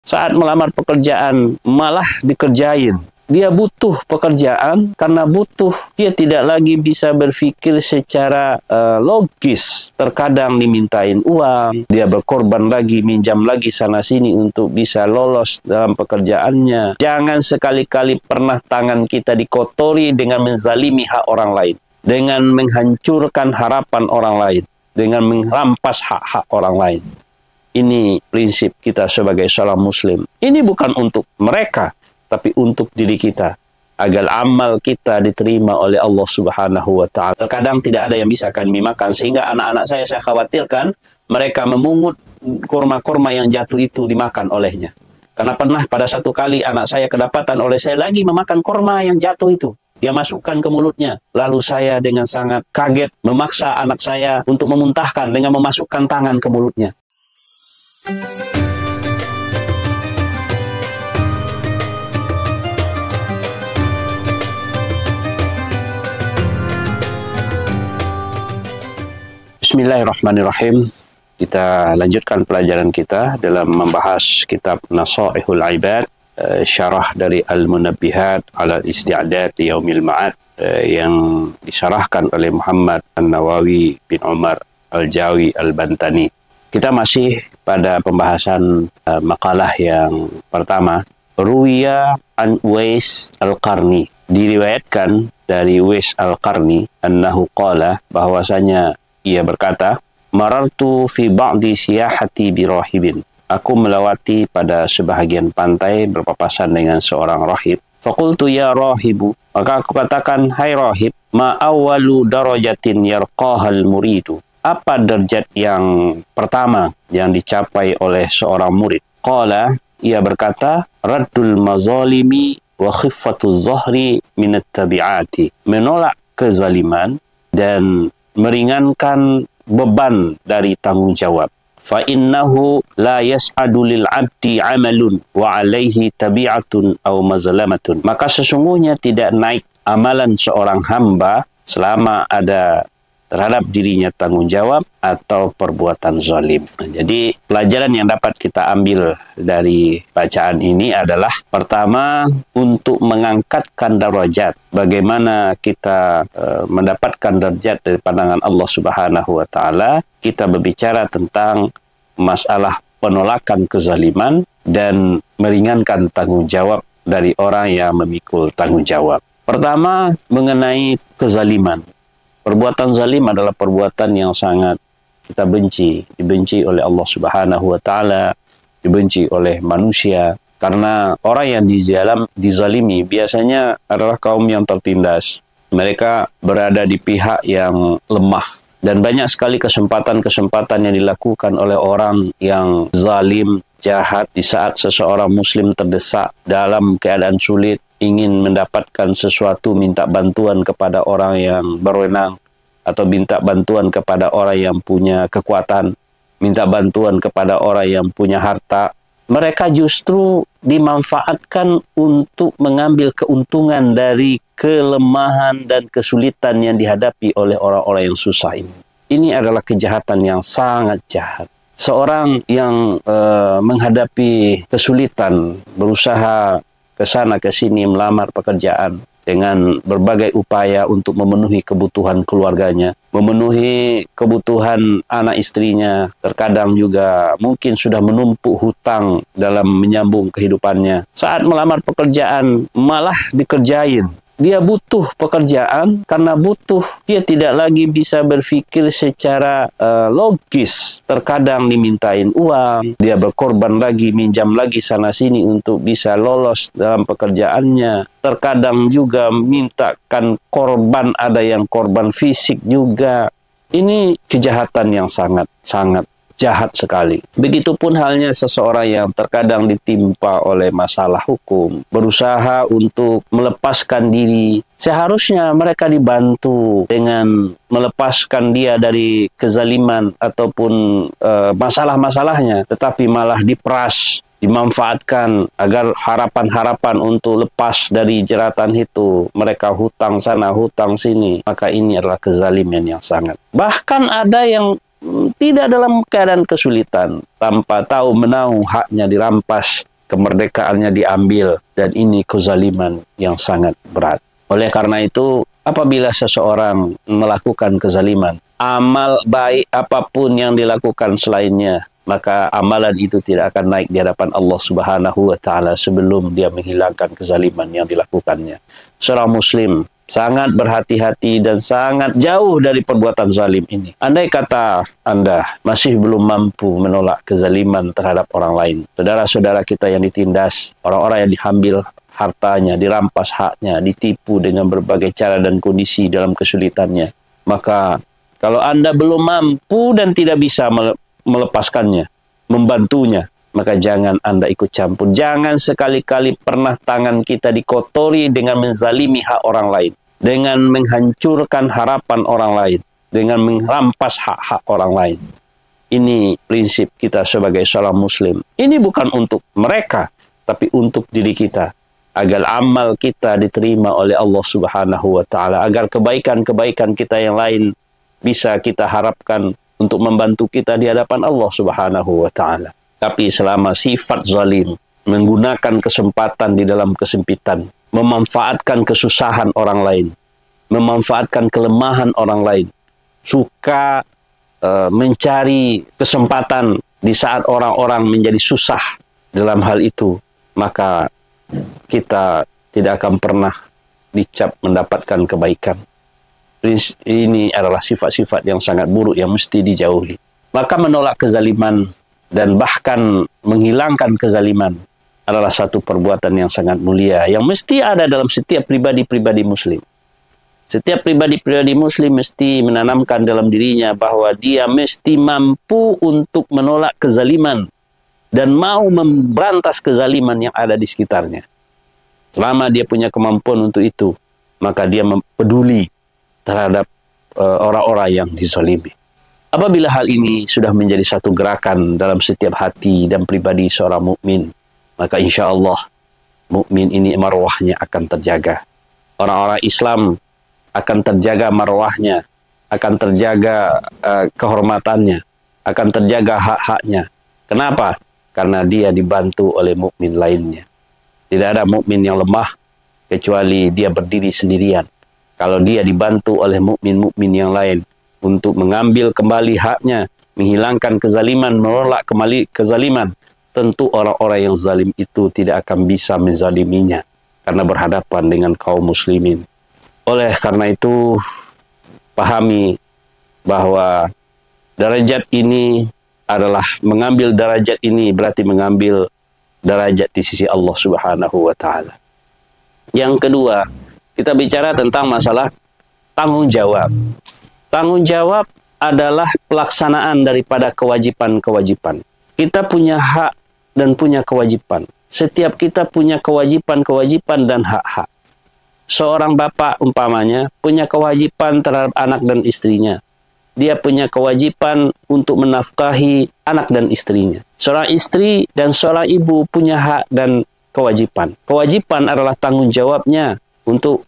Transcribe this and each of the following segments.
Saat melamar pekerjaan malah dikerjain. Dia butuh pekerjaan karena butuh. Dia tidak lagi bisa berpikir secara logis. Terkadang dimintain uang, dia berkorban lagi, minjam lagi sana-sini untuk bisa lolos dalam pekerjaannya. Jangan sekali-kali pernah tangan kita dikotori dengan menzalimi hak orang lain, dengan menghancurkan harapan orang lain, dengan merampas hak-hak orang lain. Ini prinsip kita sebagai seorang muslim. Ini bukan untuk mereka, tapi untuk diri kita, agar amal kita diterima oleh Allah Subhanahu wa Ta'ala. Terkadang tidak ada yang bisa kami makan, sehingga anak-anak saya khawatirkan mereka memungut kurma-kurma yang jatuh itu dimakan olehnya. Karena pernah pada satu kali anak saya kedapatan oleh saya lagi memakan kurma yang jatuh itu. Dia masukkan ke mulutnya. Lalu saya dengan sangat kaget memaksa anak saya untuk memuntahkan dengan memasukkan tangan ke mulutnya. Bismillahirrahmanirrahim. Kita lanjutkan pelajaran kita dalam membahas kitab Nasaihul Ibad, syarah dari Al-Munabbihat ala Isti'dad li Yaumil Ma'ad, yang disyarahkan oleh Muhammad An-Nawawi bin Umar Al-Jawi Al-Bantani. Kita masih pada pembahasan makalah yang pertama. Ruwiya an Uwais Al-Qarni. Diriwayatkan dari Uwais Al-Qarni annahu qala, bahwasanya ia berkata, marartu fi ba'di siyahati birahibin. Aku melewati pada sebahagian pantai berpapasan dengan seorang rahib. Faqultu ya rahibu. Maka aku katakan, hai rahib, ma awwalu darajatin yarqahal muridu. Apa derajat yang pertama yang dicapai oleh seorang murid? Qala, ia berkata, raddul mazalimi wa khiffatuz zahri minat tabi'ati. Menolak kezaliman dan meringankan beban dari tanggung jawab. Fa innahu la yas'adu lil 'abdi 'amalun wa 'alaihi tabi'atun aw mazlamatun. Maka sesungguhnya tidak naik amalan seorang hamba selama ada terhadap dirinya tanggung jawab atau perbuatan zalim. Jadi pelajaran yang dapat kita ambil dari bacaan ini adalah, pertama, untuk mengangkatkan derajat. Bagaimana kita mendapatkan derajat dari pandangan Allah Subhanahu wa Ta'ala. Kita berbicara tentang masalah penolakan kezaliman dan meringankan tanggung jawab dari orang yang memikul tanggung jawab. Pertama, mengenai kezaliman. Perbuatan zalim adalah perbuatan yang sangat kita benci. Dibenci oleh Allah Subhanahu wa Ta'ala, dibenci oleh manusia. Karena orang yang dizalimi biasanya adalah kaum yang tertindas. Mereka berada di pihak yang lemah. Dan banyak sekali kesempatan-kesempatan yang dilakukan oleh orang yang zalim, jahat, di saat seseorang muslim terdesak dalam keadaan sulit, ingin mendapatkan sesuatu, minta bantuan kepada orang yang berwenang, atau minta bantuan kepada orang yang punya kekuatan, minta bantuan kepada orang yang punya harta. Mereka justru dimanfaatkan untuk mengambil keuntungan dari kelemahan dan kesulitan yang dihadapi oleh orang-orang yang susah ini. Ini adalah kejahatan yang sangat jahat. Seorang yang menghadapi kesulitan, berusaha ke sana ke sini melamar pekerjaan dengan berbagai upaya untuk memenuhi kebutuhan keluarganya, memenuhi kebutuhan anak istrinya, terkadang juga mungkin sudah menumpuk hutang dalam menyambung kehidupannya. Saat melamar pekerjaan malah dikerjain. Dia butuh pekerjaan karena butuh. Dia tidak lagi bisa berpikir secara logis. Terkadang dimintain uang, dia berkorban lagi, minjam lagi sana-sini untuk bisa lolos dalam pekerjaannya. Terkadang juga mintakan korban, ada yang korban fisik juga. Ini kejahatan yang sangat jahat sekali. Begitupun halnya seseorang yang terkadang ditimpa oleh masalah hukum, berusaha untuk melepaskan diri. Seharusnya mereka dibantu dengan melepaskan dia dari kezaliman ataupun masalah-masalahnya, tetapi malah diperas, dimanfaatkan agar harapan-harapan untuk lepas dari jeratan itu. Mereka hutang sana, hutang sini. Maka ini adalah kezaliman yang sangat. Bahkan ada yang tidak dalam keadaan kesulitan, tanpa tahu menahu haknya dirampas, kemerdekaannya diambil, dan ini kezaliman yang sangat berat. Oleh karena itu, apabila seseorang melakukan kezaliman, amal baik apapun yang dilakukan selainnya, maka amalan itu tidak akan naik di hadapan Allah Subhanahu wa Ta'ala sebelum dia menghilangkan kezaliman yang dilakukannya. Seorang Muslim sangat berhati-hati dan sangat jauh dari perbuatan zalim ini. Andai kata Anda masih belum mampu menolak kezaliman terhadap orang lain, saudara-saudara kita yang ditindas, orang-orang yang diambil hartanya, dirampas haknya, ditipu dengan berbagai cara dan kondisi dalam kesulitannya, maka kalau Anda belum mampu dan tidak bisa melepaskannya, membantunya, maka jangan Anda ikut campur. Jangan sekali-kali pernah tangan kita dikotori dengan menzalimi hak orang lain, dengan menghancurkan harapan orang lain, dengan merampas hak-hak orang lain. Ini prinsip kita sebagai seorang Muslim. Ini bukan untuk mereka, tapi untuk diri kita, agar amal kita diterima oleh Allah Subhanahu wa Ta'ala, agar kebaikan-kebaikan kita yang lain bisa kita harapkan untuk membantu kita di hadapan Allah Subhanahu wa Ta'ala. Tapi selama sifat zalim, menggunakan kesempatan di dalam kesempitan, memanfaatkan kesusahan orang lain, memanfaatkan kelemahan orang lain, suka mencari kesempatan di saat orang-orang menjadi susah dalam hal itu, maka kita tidak akan pernah dicap mendapatkan kebaikan. Ini adalah sifat-sifat yang sangat buruk yang mesti dijauhi. Maka menolak kezaliman dan bahkan menghilangkan kezaliman adalah satu perbuatan yang sangat mulia, yang mesti ada dalam setiap pribadi-pribadi Muslim. Setiap pribadi-pribadi Muslim mesti menanamkan dalam dirinya bahwa dia mesti mampu untuk menolak kezaliman dan mau memberantas kezaliman yang ada di sekitarnya. Selama dia punya kemampuan untuk itu, maka dia peduli terhadap orang-orang yang dizalimi. Apabila hal ini sudah menjadi satu gerakan dalam setiap hati dan pribadi seorang mukmin, maka insya Allah mukmin ini marwahnya akan terjaga. Orang-orang Islam akan terjaga marwahnya, akan terjaga kehormatannya, akan terjaga hak-haknya. Kenapa? Karena dia dibantu oleh mukmin lainnya. Tidak ada mukmin yang lemah kecuali dia berdiri sendirian. Kalau dia dibantu oleh mukmin-mukmin yang lain untuk mengambil kembali haknya, menghilangkan kezaliman, menolak kembali kezaliman, tentu orang-orang yang zalim itu tidak akan bisa menzaliminya karena berhadapan dengan kaum muslimin. Oleh karena itu, pahami bahwa derajat ini adalah mengambil derajat ini berarti mengambil derajat di sisi Allah Subhanahu wa Ta'ala. Yang kedua, kita bicara tentang masalah tanggung jawab. Tanggung jawab adalah pelaksanaan daripada kewajiban-kewajiban. Kita punya hak dan punya kewajiban. Setiap kita punya kewajiban-kewajiban dan hak-hak. Seorang bapak umpamanya punya kewajiban terhadap anak dan istrinya. Dia punya kewajiban untuk menafkahi anak dan istrinya. Seorang istri dan seorang ibu punya hak dan kewajiban. Kewajiban adalah tanggung jawabnya untuk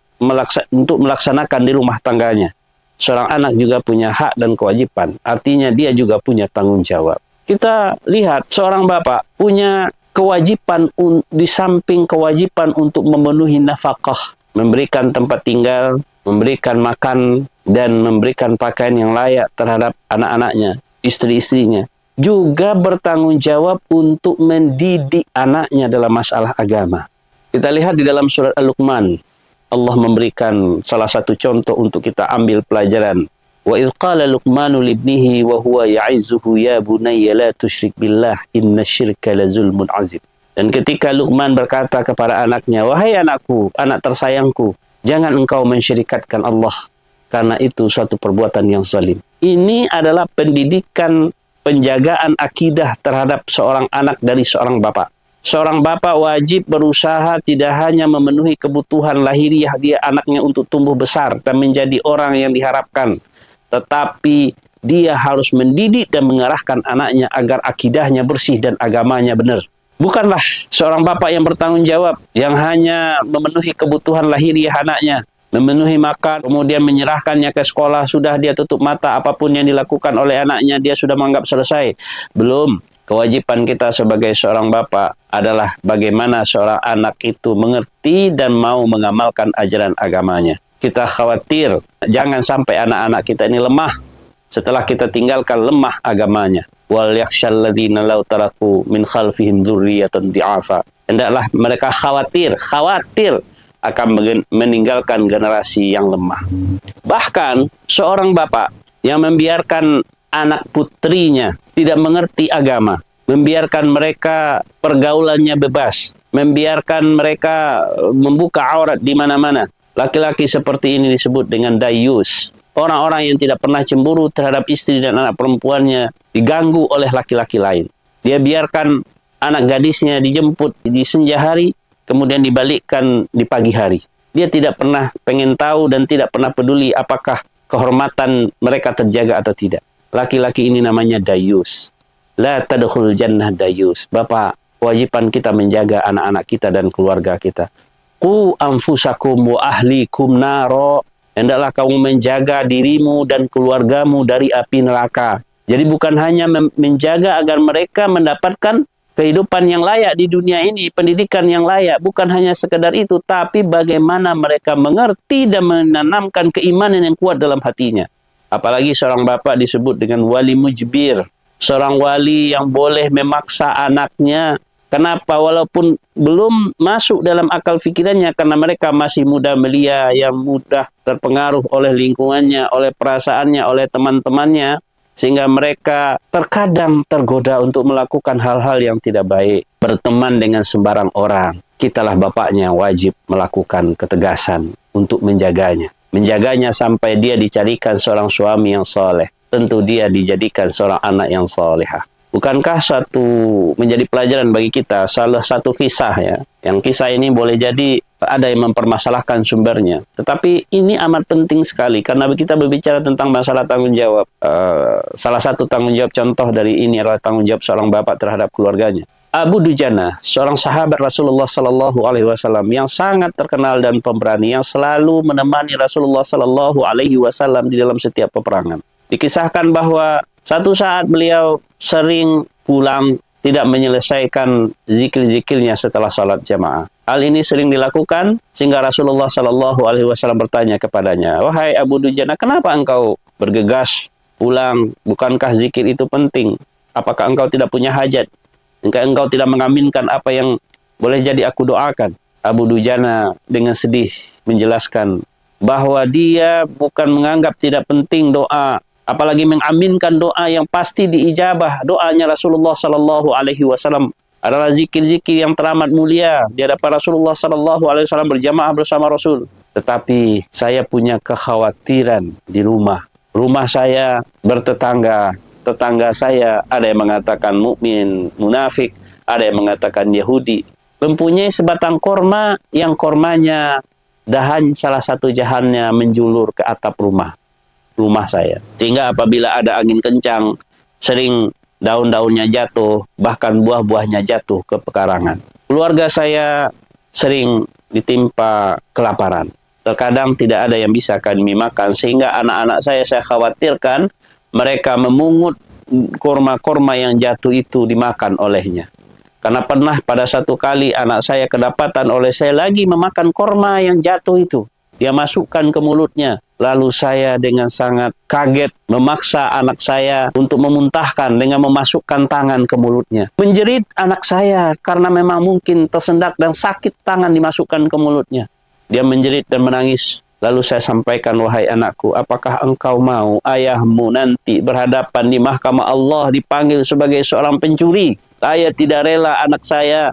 melaksanakan di rumah tangganya. Seorang anak juga punya hak dan kewajiban. Artinya dia juga punya tanggung jawab. Kita lihat seorang bapak punya kewajiban di samping kewajiban untuk memenuhi nafkah, memberikan tempat tinggal, memberikan makan, dan memberikan pakaian yang layak terhadap anak-anaknya, istri-istrinya. Juga bertanggung jawab untuk mendidik anaknya dalam masalah agama. Kita lihat di dalam surat Al-Luqman, Allah memberikan salah satu contoh untuk kita ambil pelajaran. Wa idh qala Luqmanu libnihi wa huwa ya'izuhu ya bunayya la tusyrik billah innasyirka lazulmun azim. Dan ketika Luqman berkata kepada anaknya, wahai anakku, anak tersayangku, jangan engkau mensyirikatkan Allah, karena itu suatu perbuatan yang zalim. Ini adalah pendidikan penjagaan akidah terhadap seorang anak dari seorang bapak. Seorang bapak wajib berusaha tidak hanya memenuhi kebutuhan lahiriah dia anaknya untuk tumbuh besar dan menjadi orang yang diharapkan, tetapi dia harus mendidik dan mengarahkan anaknya agar akidahnya bersih dan agamanya benar. Bukanlah seorang bapak yang bertanggung jawab, yang hanya memenuhi kebutuhan lahiriah anaknya, memenuhi makan, kemudian menyerahkannya ke sekolah, sudah dia tutup mata, apapun yang dilakukan oleh anaknya, dia sudah menganggap selesai. Belum. Kewajiban kita sebagai seorang bapak adalah bagaimana seorang anak itu mengerti dan mau mengamalkan ajaran agamanya. Kita khawatir jangan sampai anak-anak kita ini lemah setelah kita tinggalkan lemah agamanya. Wal yakhshal ladzina law taraku min khalfihim dzurriyyatan di'afa. Hendaklah mereka khawatir akan meninggalkan generasi yang lemah. Bahkan seorang bapak yang membiarkan anak putrinya tidak mengerti agama, membiarkan mereka pergaulannya bebas, membiarkan mereka membuka aurat di mana-mana. Laki-laki seperti ini disebut dengan dayus. Orang-orang yang tidak pernah cemburu terhadap istri dan anak perempuannya diganggu oleh laki-laki lain. Dia biarkan anak gadisnya dijemput di senja hari, kemudian dibalikkan di pagi hari. Dia tidak pernah pengen tahu dan tidak pernah peduli apakah kehormatan mereka terjaga atau tidak. Laki-laki ini namanya dayus. La tadkhul jannah dayus. Bapak, kewajiban kita menjaga anak-anak kita dan keluarga kita. Qu anfusakum wa ahlikum naro. Hendaklah kamu menjaga dirimu dan keluargamu dari api neraka. Jadi bukan hanya menjaga agar mereka mendapatkan kehidupan yang layak di dunia ini, pendidikan yang layak, bukan hanya sekedar itu, tapi bagaimana mereka mengerti dan menanamkan keimanan yang kuat dalam hatinya. Apalagi seorang bapak disebut dengan wali mujbir, seorang wali yang boleh memaksa anaknya. Kenapa? Walaupun belum masuk dalam akal fikirannya, karena mereka masih muda belia, yang mudah terpengaruh oleh lingkungannya, oleh perasaannya, oleh teman-temannya, sehingga mereka terkadang tergoda untuk melakukan hal-hal yang tidak baik, berteman dengan sembarang orang. Kitalah bapaknya wajib melakukan ketegasan untuk menjaganya. Menjaganya sampai dia dicarikan seorang suami yang soleh. Tentu dia dijadikan seorang anak yang solehah. Bukankah suatu menjadi pelajaran bagi kita salah satu kisah ya, yang kisah ini boleh jadi ada yang mempermasalahkan sumbernya, tetapi ini amat penting sekali karena kita berbicara tentang masalah tanggung jawab. Salah satu tanggung jawab contoh dari ini adalah tanggung jawab seorang bapak terhadap keluarganya. Abu Dujana, seorang sahabat Rasulullah Sallallahu Alaihi Wasallam yang sangat terkenal dan pemberani, yang selalu menemani Rasulullah Sallallahu Alaihi Wasallam di dalam setiap peperangan. Dikisahkan bahwa satu saat beliau sering pulang tidak menyelesaikan zikir-zikirnya setelah salat jamaah. Hal ini sering dilakukan sehingga Rasulullah Sallallahu Alaihi Wasallam bertanya kepadanya, wahai Abu Dujana, kenapa engkau bergegas pulang? Bukankah zikir itu penting? Apakah engkau tidak punya hajat? Engkau tidak mengaminkan apa yang boleh jadi aku doakan? Abu Dujana dengan sedih menjelaskan bahwa dia bukan menganggap tidak penting doa, apalagi mengaminkan doa yang pasti diijabah. Doanya Rasulullah Sallallahu Alaihi Wasallam adalah zikir-zikir yang teramat mulia di hadapan Rasulullah Sallallahu Alaihi Wasallam berjamaah bersama Rasul. Tetapi saya punya kekhawatiran di rumah. Rumah saya bertetangga. Tetangga saya ada yang mengatakan mukmin, munafik, ada yang mengatakan Yahudi. Mempunyai sebatang korma yang kormanya dahan salah satu jahannya menjulur ke atap rumah saya. Sehingga apabila ada angin kencang, sering daun-daunnya jatuh, bahkan buah-buahnya jatuh ke pekarangan. Keluarga saya sering ditimpa kelaparan. Terkadang tidak ada yang bisa kami makan, sehingga anak-anak saya khawatirkan mereka memungut korma-korma yang jatuh itu dimakan olehnya. Karena pernah pada satu kali anak saya kedapatan oleh saya lagi memakan korma yang jatuh itu. Dia masukkan ke mulutnya. Lalu saya dengan sangat kaget memaksa anak saya untuk memuntahkan dengan memasukkan tangan ke mulutnya. Menjerit anak saya karena memang mungkin tersendak dan sakit tangan dimasukkan ke mulutnya. Dia menjerit dan menangis. Lalu saya sampaikan, wahai anakku, apakah engkau mau ayahmu nanti berhadapan di mahkamah Allah dipanggil sebagai seorang pencuri? Saya tidak rela anak saya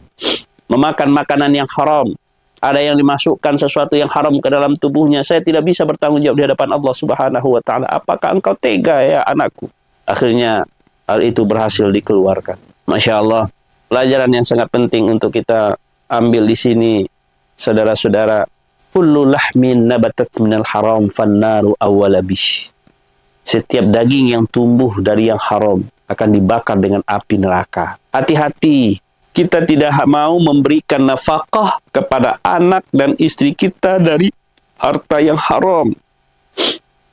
memakan makanan yang haram. Ada yang dimasukkan sesuatu yang haram ke dalam tubuhnya. Saya tidak bisa bertanggung jawab di hadapan Allah Subhanahu wa Ta'ala. Apakah engkau tega ya anakku? Akhirnya hal itu berhasil dikeluarkan. Masya Allah, pelajaran yang sangat penting untuk kita ambil di sini, saudara-saudara. Kullu lahmin nabatat minal haram fannaru awwalabih. Setiap daging yang tumbuh dari yang haram akan dibakar dengan api neraka. Hati-hati, kita tidak mau memberikan nafkah kepada anak dan istri kita dari harta yang haram.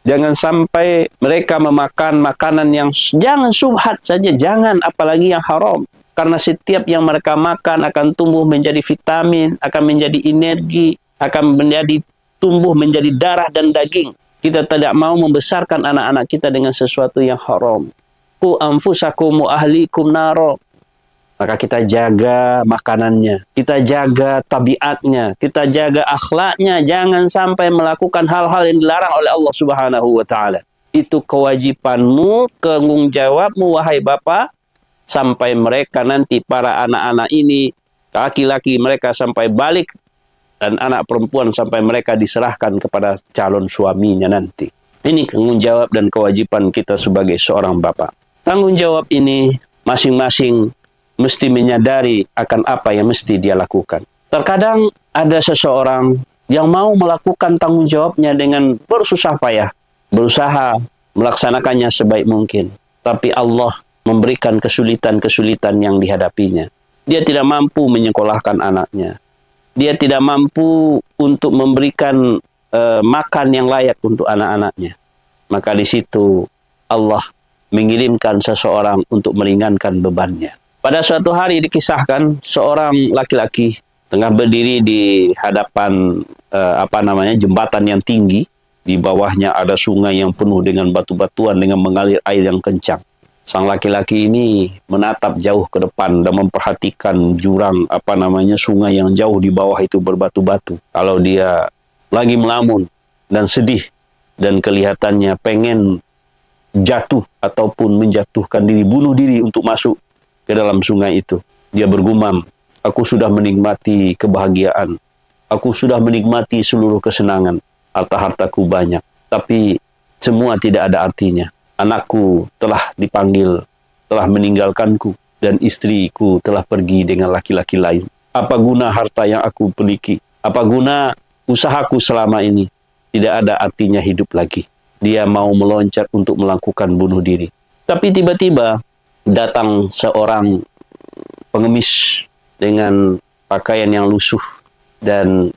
Jangan sampai mereka memakan makanan yang jangan syubhat saja, jangan apalagi yang haram. Karena setiap yang mereka makan akan tumbuh menjadi vitamin, akan menjadi energi, akan menjadi tumbuh menjadi darah dan daging. Kita tidak mau membesarkan anak-anak kita dengan sesuatu yang haram. Qu anfusakum wa ahlikum naro. Maka kita jaga makanannya, kita jaga tabiatnya, kita jaga akhlaknya. Jangan sampai melakukan hal-hal yang dilarang oleh Allah Subhanahu wa Ta'ala. Itu kewajibanmu, tanggung jawabmu, wahai Bapak, sampai mereka nanti para anak-anak ini, laki-laki mereka sampai balik, dan anak perempuan sampai mereka diserahkan kepada calon suaminya nanti. Ini tanggung jawab dan kewajiban kita sebagai seorang bapak. Tanggung jawab ini masing-masing mesti menyadari akan apa yang mesti dia lakukan. Terkadang ada seseorang yang mau melakukan tanggung jawabnya dengan bersusah payah, berusaha melaksanakannya sebaik mungkin. Tapi Allah memberikan kesulitan-kesulitan yang dihadapinya. Dia tidak mampu menyekolahkan anaknya. Dia tidak mampu untuk memberikan makan yang layak untuk anak-anaknya. Maka di situ Allah mengirimkan seseorang untuk meringankan bebannya. Pada suatu hari dikisahkan seorang laki-laki tengah berdiri di hadapan jembatan yang tinggi. Di bawahnya ada sungai yang penuh dengan batu-batuan dengan mengalir air yang kencang. Sang laki-laki ini menatap jauh ke depan dan memperhatikan jurang sungai yang jauh di bawah itu berbatu-batu. Kalau dia lagi melamun dan sedih dan kelihatannya pengen jatuh ataupun menjatuhkan diri, bunuh diri untuk masuk ke dalam sungai itu. Dia bergumam, aku sudah menikmati kebahagiaan. Aku sudah menikmati seluruh kesenangan. Harta-hartaku banyak. Tapi semua tidak ada artinya. Anakku telah dipanggil, telah meninggalkanku. Dan istriku telah pergi dengan laki-laki lain. Apa guna harta yang aku miliki? Apa guna usahaku selama ini? Tidak ada artinya hidup lagi. Dia mau meloncat untuk melakukan bunuh diri. Tapi tiba-tiba datang seorang pengemis dengan pakaian yang lusuh dan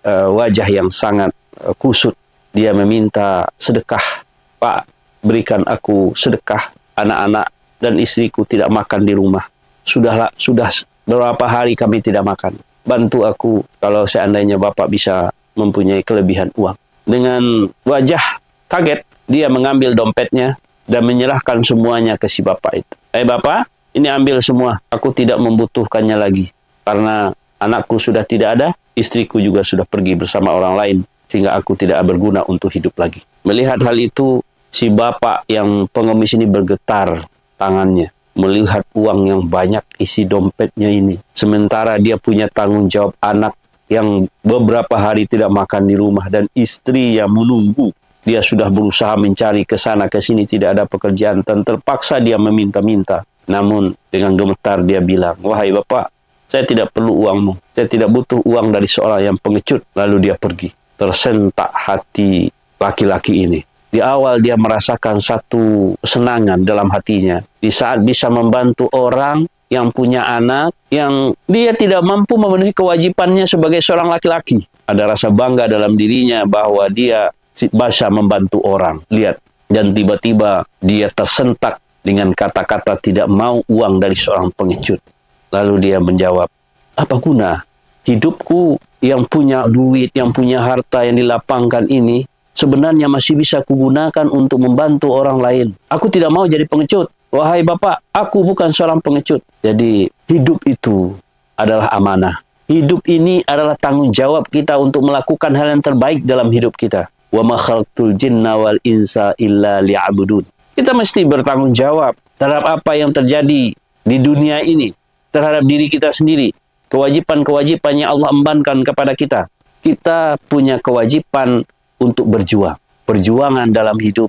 wajah yang sangat kusut. Dia meminta sedekah. Pak, berikan aku sedekah. Anak-anak dan istriku tidak makan di rumah. Sudah beberapa hari kami tidak makan. Bantu aku kalau seandainya Bapak bisa mempunyai kelebihan uang. Dengan wajah kaget, dia mengambil dompetnya dan menyerahkan semuanya ke si bapak itu. Bapak, ini ambil semua. Aku tidak membutuhkannya lagi. Karena anakku sudah tidak ada, istriku juga sudah pergi bersama orang lain. Sehingga aku tidak berguna untuk hidup lagi. Melihat hal itu, si bapak yang pengemis ini bergetar tangannya. Melihat uang yang banyak isi dompetnya ini. Sementara dia punya tanggung jawab anak yang beberapa hari tidak makan di rumah. Dan istri yang menunggu. Dia sudah berusaha mencari ke sana ke sini, tidak ada pekerjaan, dan terpaksa dia meminta-minta. Namun dengan gemetar dia bilang, wahai Bapak, saya tidak perlu uangmu. Saya tidak butuh uang dari seorang yang pengecut. Lalu dia pergi. Tersentak hati laki-laki ini. Di awal dia merasakan satu kesenangan dalam hatinya. Di saat bisa membantu orang yang punya anak, yang dia tidak mampu memenuhi kewajibannya sebagai seorang laki-laki. Ada rasa bangga dalam dirinya bahwa dia bisa membantu orang. Lihat. Dan tiba-tiba dia tersentak dengan kata-kata tidak mau uang dari seorang pengecut. Lalu dia menjawab, apa guna hidupku yang punya duit, yang punya harta yang dilapangkan ini, sebenarnya masih bisa kugunakan untuk membantu orang lain. Aku tidak mau jadi pengecut. Wahai Bapak, aku bukan seorang pengecut. Jadi hidup itu adalah amanah. Hidup ini adalah tanggung jawab kita untuk melakukan hal yang terbaik dalam hidup kita. Wa ma khalaqtul jinna wal insa illa liya'budun. Kita mesti bertanggung jawab terhadap apa yang terjadi di dunia ini, terhadap diri kita sendiri. Kewajiban-kewajiban yang Allah embankan kepada kita. Kita punya kewajiban untuk berjuang. Perjuangan dalam hidup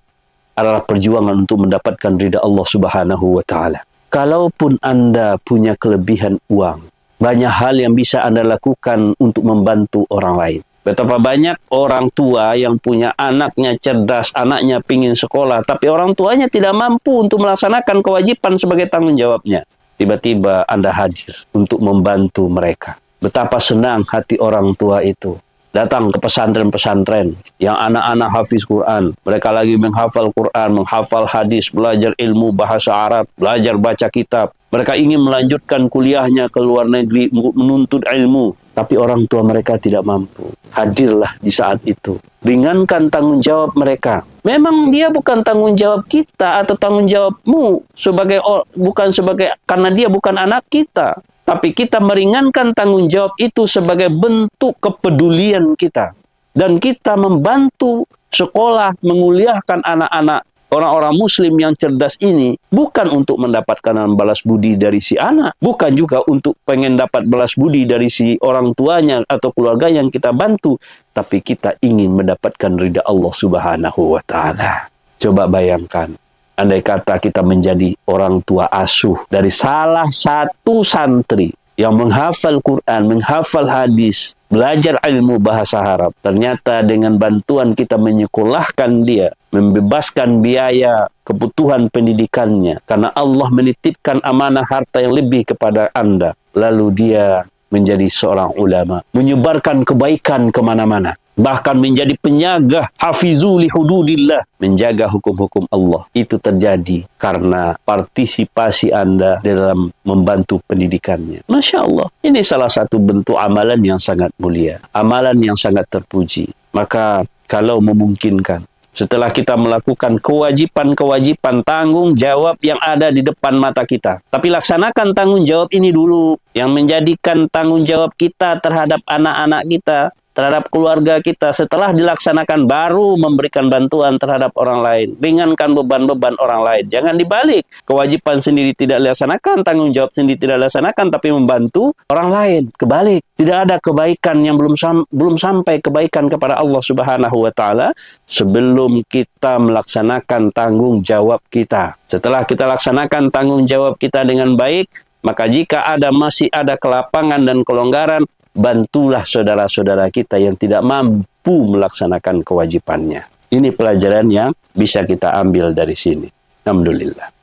adalah perjuangan untuk mendapatkan ridha Allah Subhanahu wa Ta'ala. Kalaupun Anda punya kelebihan uang, banyak hal yang bisa Anda lakukan untuk membantu orang lain. Betapa banyak orang tua yang punya anaknya cerdas, anaknya pingin sekolah, tapi orang tuanya tidak mampu untuk melaksanakan kewajiban sebagai tanggung jawabnya. Tiba-tiba Anda hadir untuk membantu mereka. Betapa senang hati orang tua itu. datang ke pesantren-pesantren yang anak-anak hafiz Quran. Mereka lagi menghafal Quran, menghafal hadis, belajar ilmu bahasa Arab, belajar baca kitab. Mereka ingin melanjutkan kuliahnya ke luar negeri, menuntut ilmu. Tapi orang tua mereka tidak mampu. Hadirlah di saat itu. Ringankan tanggung jawab mereka. Memang dia bukan tanggung jawab kita atau tanggung jawabmu karena dia bukan anak kita. Tapi kita meringankan tanggung jawab itu sebagai bentuk kepedulian kita. Dan kita membantu sekolah menguliahkan anak-anak orang-orang muslim yang cerdas ini bukan untuk mendapatkan balas budi dari si anak. Bukan juga untuk pengen dapat balas budi dari si orang tuanya atau keluarga yang kita bantu. Tapi kita ingin mendapatkan ridha Allah Subhanahu wa ta'ala. Coba bayangkan. Andai kata kita menjadi orang tua asuh dari salah satu santri yang menghafal Quran, menghafal hadis, belajar ilmu bahasa Arab. Ternyata dengan bantuan kita menyekolahkan dia, membebaskan biaya kebutuhan pendidikannya. Karena Allah menitipkan amanah harta yang lebih kepada Anda. Lalu dia menjadi seorang ulama, menyebarkan kebaikan kemana-mana. Bahkan menjadi penjaga hafizu li hududillah, menjaga hukum-hukum Allah. Itu terjadi karena partisipasi Anda dalam membantu pendidikannya. Masya Allah, ini salah satu bentuk amalan yang sangat mulia, amalan yang sangat terpuji. Maka kalau memungkinkan, setelah kita melakukan kewajiban-kewajiban tanggung jawab yang ada di depan mata kita, tapi laksanakan tanggung jawab ini dulu, yang menjadikan tanggung jawab kita terhadap anak-anak kita, terhadap keluarga kita. Setelah dilaksanakan baru memberikan bantuan terhadap orang lain. Ringankan beban-beban orang lain. Jangan dibalik. Kewajiban sendiri tidak dilaksanakan, tanggung jawab sendiri tidak dilaksanakan, tapi membantu orang lain. Kebalik. Tidak ada kebaikan yang belum sampai kebaikan kepada Allah Subhanahu wa ta'ala sebelum kita melaksanakan tanggung jawab kita. Setelah kita laksanakan tanggung jawab kita dengan baik, maka jika masih ada kelapangan dan kelonggaran, bantulah saudara-saudara kita yang tidak mampu melaksanakan kewajibannya. Ini pelajaran yang bisa kita ambil dari sini. Alhamdulillah.